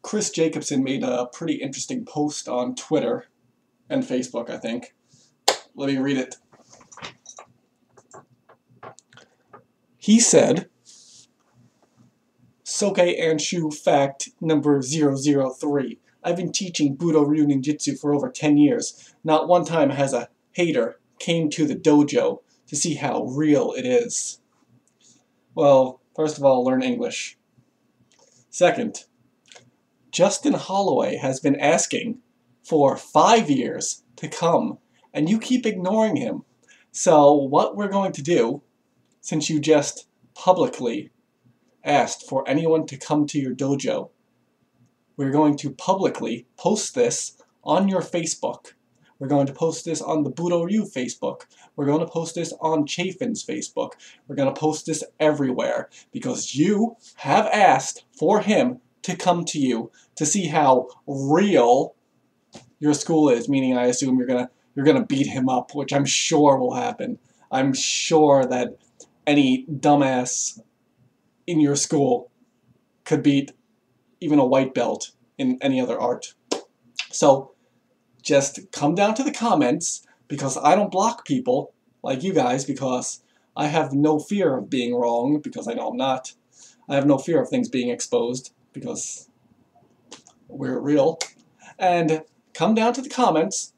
Chris Jacobson made a pretty interesting post on Twitter and Facebook, I think. Let me read it. He said, Soke Anshu fact number 003. I've been teaching Budo Ryu ninjutsu for over 10 years. Not one time has a hater came to the dojo to see how real it is. Well, first of all, learn English. Second, Justin Holloway has been asking for 5 years to come, and you keep ignoring him. So what we're going to do, since you just publicly asked for anyone to come to your dojo, we're going to publicly post this on your Facebook. We're going to post this on the Budo Ryu Facebook. We're going to post this on Chafin's Facebook. We're going to post this everywhere because you have asked for him to come to you to see how real your school is, meaning I assume you're gonna beat him up, which I'm sure will happen. I'm sure that any dumbass in your school could beat even a white belt in any other art. So just come down to the comments, because I don't block people like you guys, because I have no fear of being wrong, because I know I'm not. I have no fear of things being exposed, because we're real. And come down to the comments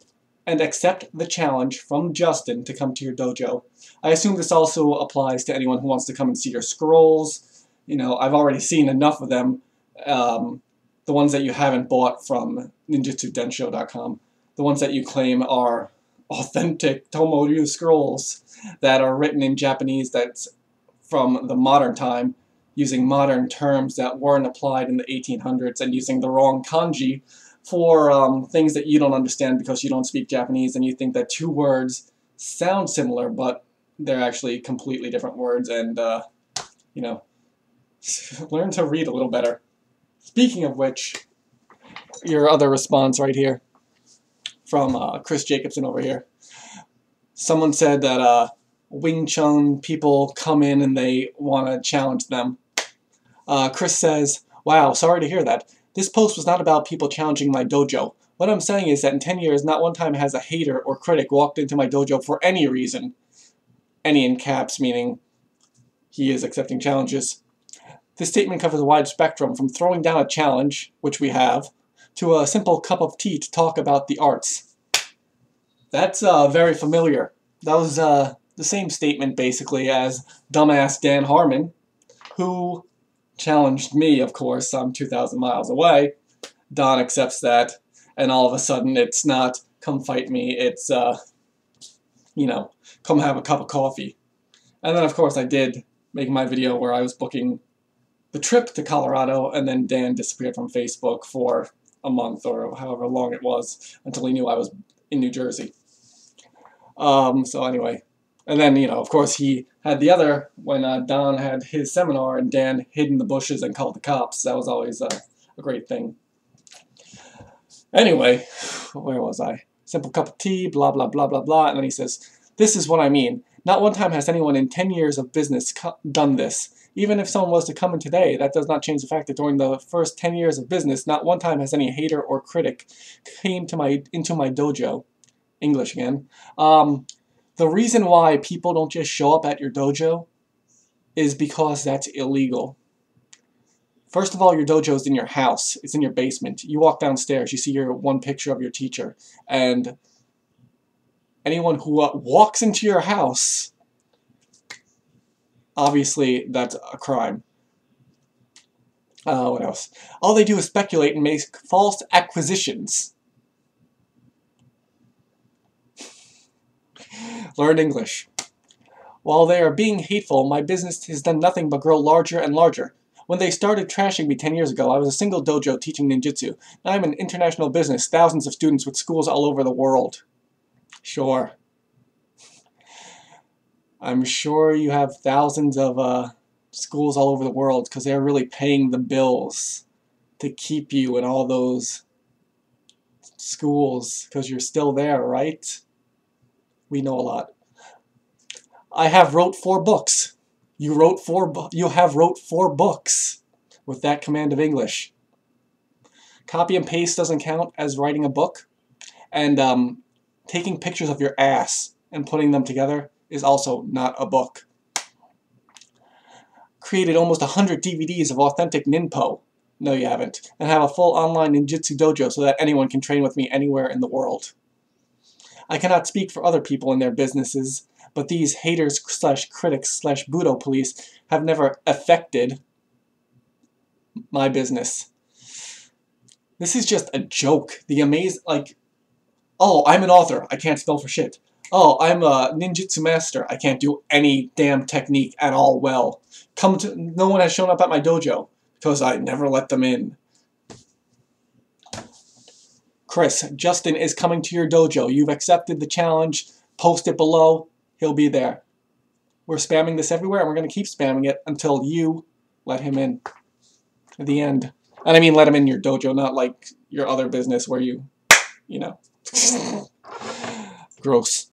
and accept the challenge from Justin to come to your dojo. I assume this also applies to anyone who wants to come and see your scrolls. You know, I've already seen enough of them. The ones that you haven't bought from ninjutsudensho.com. The ones that you claim are authentic Tomoryu scrolls that are written in Japanese that's from the modern time, using modern terms that weren't applied in the 1800s and using the wrong kanji for things that you don't understand because you don't speak Japanese and you think that two words sound similar, but they're actually completely different words, and, you know, learn to read a little better. Speaking of which, your other response right here from Chris Jacobson over here. Someone said that Wing Chun people come in and they want to challenge them. Chris says, wow, sorry to hear that. This post was not about people challenging my dojo. What I'm saying is that in 10 years, not one time has a hater or critic walked into my dojo for any reason. Any in caps, meaning he is accepting challenges. This statement covers a wide spectrum, from throwing down a challenge, which we have, to a simple cup of tea to talk about the arts. That's very familiar. That was the same statement, basically, as dumbass Dan Harmon, who challenged me, of course. I'm 2,000 miles away. Don accepts that, and all of a sudden it's not, come fight me, it's, you know, come have a cup of coffee. And then, of course, I did make my video where I was booking the trip to Colorado, and then Dan disappeared from Facebook for a month or however long it was until he knew I was in New Jersey. So anyway, and then, you know, of course he had the other, when Don had his seminar and Dan hid in the bushes and called the cops. That was always a great thing. Anyway, where was I? Simple cup of tea, blah, blah, blah, blah, blah. And then he says, this is what I mean. Not one time has anyone in 10 years of business done this. Even if someone was to come in today, that does not change the fact that during the first 10 years of business, not one time has any hater or critic came into my dojo. English again. The reason why people don't just show up at your dojo is because that's illegal. First of all, your dojo is in your house. It's in your basement. You walk downstairs, you see your one picture of your teacher, and anyone who walks into your house, obviously that's a crime. What else? All they do is speculate and make false acquisitions. Learn English. While they are being hateful, my business has done nothing but grow larger and larger. When they started trashing me 10 years ago, I was a single dojo teaching ninjutsu. Now I'm an international business, thousands of students with schools all over the world. Sure. I'm sure you have thousands of schools all over the world because they're really paying the bills to keep you in all those schools because you're still there, right? We know a lot. I have wrote 4 books. You have wrote 4 books with that command of English. Copy and paste doesn't count as writing a book. And taking pictures of your ass and putting them together is also not a book. Created almost 100 DVDs of authentic ninpo. No, you haven't. And have a full online ninjutsu dojo so that anyone can train with me anywhere in the world. I cannot speak for other people in their businesses, but these haters slash critics slash Budo police have never affected my business. This is just a joke. The oh, I'm an author. I can't spell for shit. Oh, I'm a ninjutsu master. I can't do any damn technique at all well. No one has shown up at my dojo because I never let them in. Chris, Justin is coming to your dojo. You've accepted the challenge. Post it below. He'll be there. We're spamming this everywhere, and we're going to keep spamming it until you let him in. At the end. And I mean let him in your dojo, not like your other business where you know. Gross.